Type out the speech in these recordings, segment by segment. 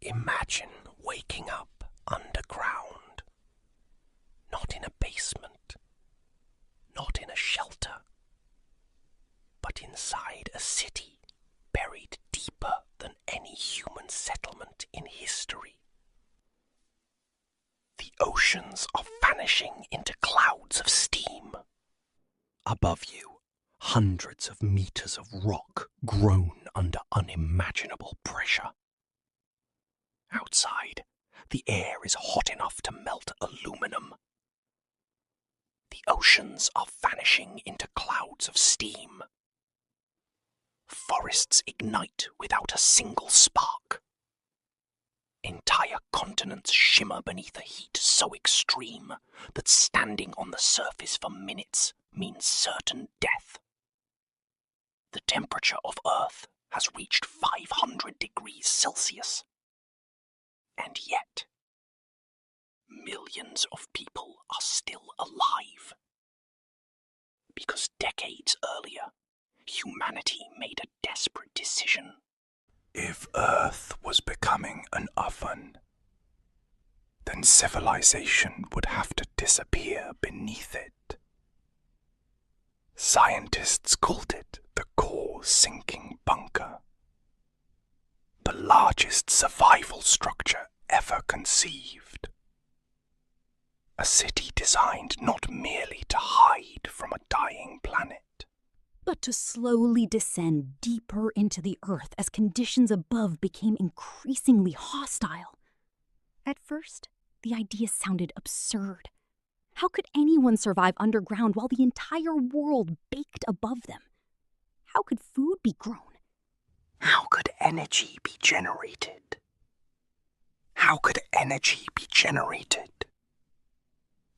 Imagine waking up underground, not in a basement, not in a shelter, but inside a city buried deeper than any human settlement in history. The oceans are vanishing into clouds of steam. Above you, hundreds of meters of rock groan under unimaginable pressure. Outside, the air is hot enough to melt aluminum. The oceans are vanishing into clouds of steam. Forests ignite without a single spark. Entire continents shimmer beneath a heat so extreme that standing on the surface for minutes means certain death. The temperature of Earth has reached 500 degrees Celsius. And yet, millions of people are still alive. Because decades earlier, humanity made a desperate decision. If Earth was becoming an oven, then civilization would have to disappear beneath it. Scientists called it the core sinking bunker, the largest survival structure ever conceived. A city designed not merely to hide from a dying planet, but to slowly descend deeper into the earth as conditions above became increasingly hostile. At first, the idea sounded absurd. How could anyone survive underground while the entire world baked above them? How could food be grown? How could energy be generated? How could energy be generated?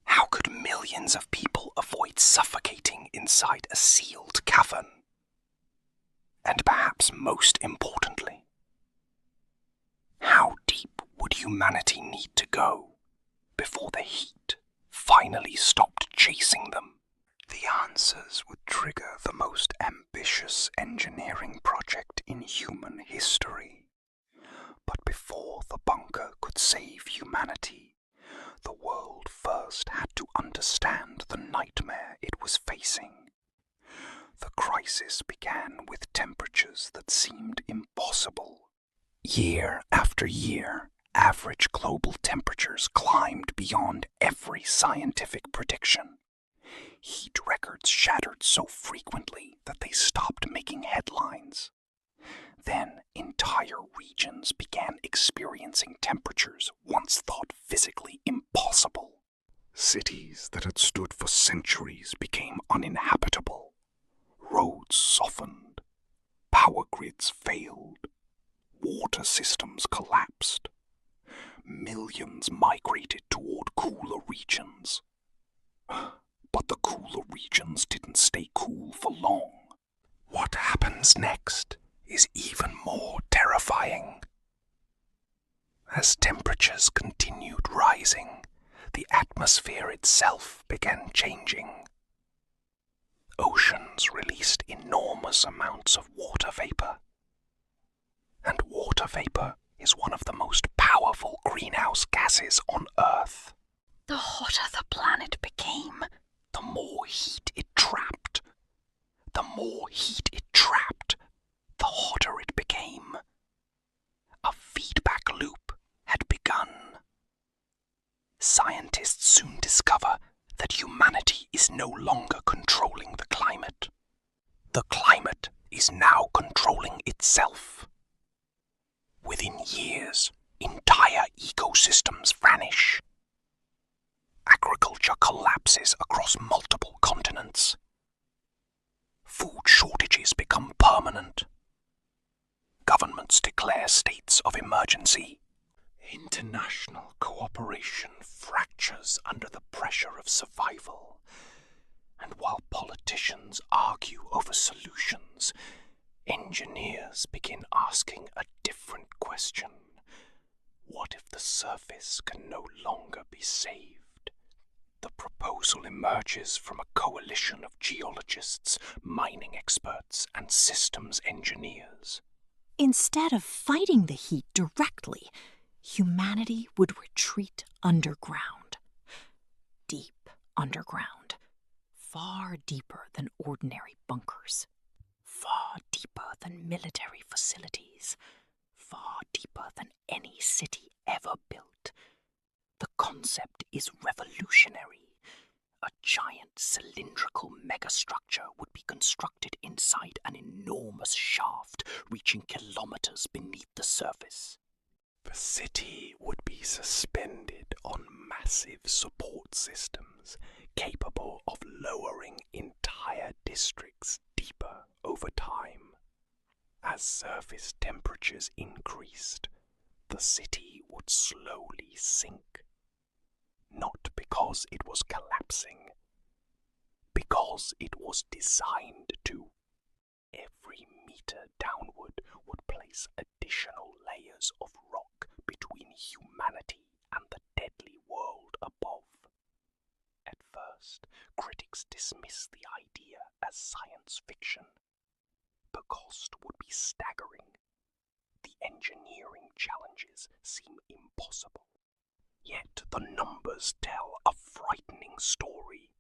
How could millions of people avoid suffocating inside a sealed cavern? And perhaps most importantly, how deep would humanity need to go before the heat finally stopped chasing them? The answers would trigger the most ambitious engineering project in human history. But before the bunker could save humanity, the world first had to understand the nightmare it was facing. The crisis began with temperatures that seemed impossible. Year after year, average global temperatures climbed beyond every scientific prediction. Heat records shattered so frequently that they stopped making headlines. Then entire regions began experiencing temperatures once thought physically impossible. Cities that had stood for centuries became uninhabitable. Roads softened. Power grids failed. Water systems collapsed. Millions migrated toward cooler regions. But the cooler regions didn't stay cool for long. What happens next is even more terrifying. As temperatures continued rising, the atmosphere itself began changing. Oceans released enormous amounts of water vapor. And water vapor is one of the most powerful greenhouse gases on Earth. The hotter the planet became, the more heat it trapped. The more heat it trapped, the hotter it became. A feedback loop had begun. Scientists soon discover that humanity is no longer controlling the climate. The climate is now controlling itself. Within years, entire ecosystems vanish. Agriculture collapses across multiple continents. Food shortages become permanent. Governments declare states of emergency. International cooperation fractures under the pressure of survival. And while politicians argue over solutions, engineers begin asking a different question. What if the surface can no longer be saved? The proposal emerges from a coalition of geologists, mining experts, and systems engineers. Instead of fighting the heat directly, Humanity would retreat underground. Deep underground. Far deeper than ordinary bunkers. Far deeper than military facilities. Far deeper than any city ever built. The concept is revolutionary. A giant cylindrical megastructure would be constructed inside an enormous shaft reaching kilometers beneath the surface. The city would be suspended on massive support systems capable of lowering entire districts deeper over time. As surface temperatures increased, the city would slowly sink. Not because it was collapsing, because it was designed to. Every meter downward would place additional layers of rock between humanity and the deadly world above. At first, critics dismissed the idea as science fiction. The cost would be staggering. The engineering challenges seem impossible. Yet the numbers tell a frightening story.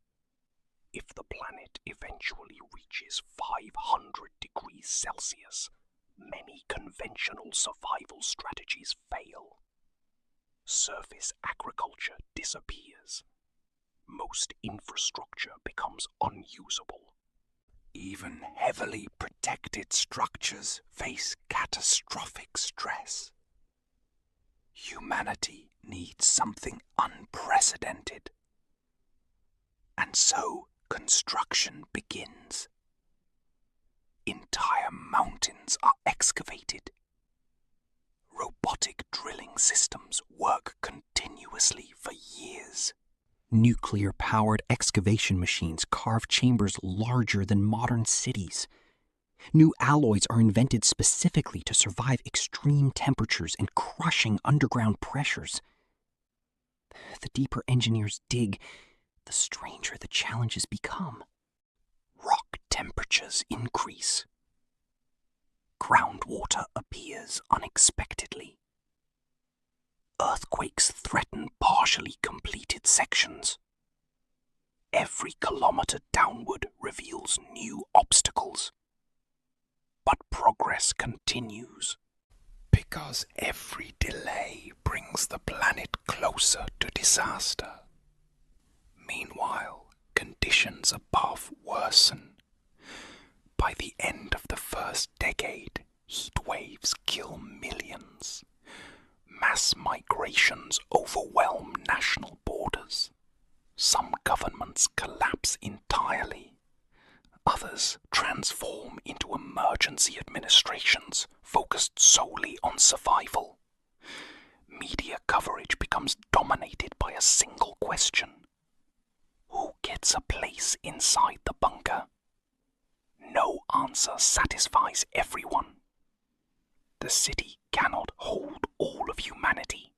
If the planet eventually reaches 500 degrees Celsius, many conventional survival strategies fail. Surface agriculture disappears. Most infrastructure becomes unusable. Even heavily protected structures face catastrophic stress. Humanity needs something unprecedented. And so construction begins. Entire mountains are excavated. Robotic drilling systems work continuously for years. Nuclear-powered excavation machines carve chambers larger than modern cities. New alloys are invented specifically to survive extreme temperatures and crushing underground pressures. The deeper engineers dig, the stranger the challenges become. Rock temperatures increase. Groundwater appears unexpectedly. Earthquakes threaten partially completed sections. Every kilometer downward reveals new obstacles. But progress continues. Because every delay brings the planet closer to disaster. Meanwhile, conditions above worsen. By the end of the first decade, heat waves kill millions. Mass migrations overwhelm national borders. Some governments collapse entirely. Others transform into emergency administrations focused solely on survival. Media coverage becomes dominated by a single question. Who gets a place inside the bunker? No answer satisfies everyone. The city cannot hold all of humanity.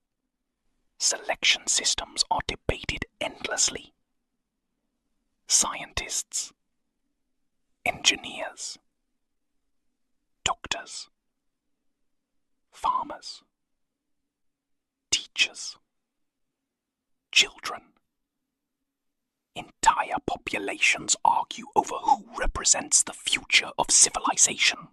Selection systems are debated endlessly. Scientists, engineers, doctors, farmers, teachers, children. Entire populations argue over who represents the future of civilization.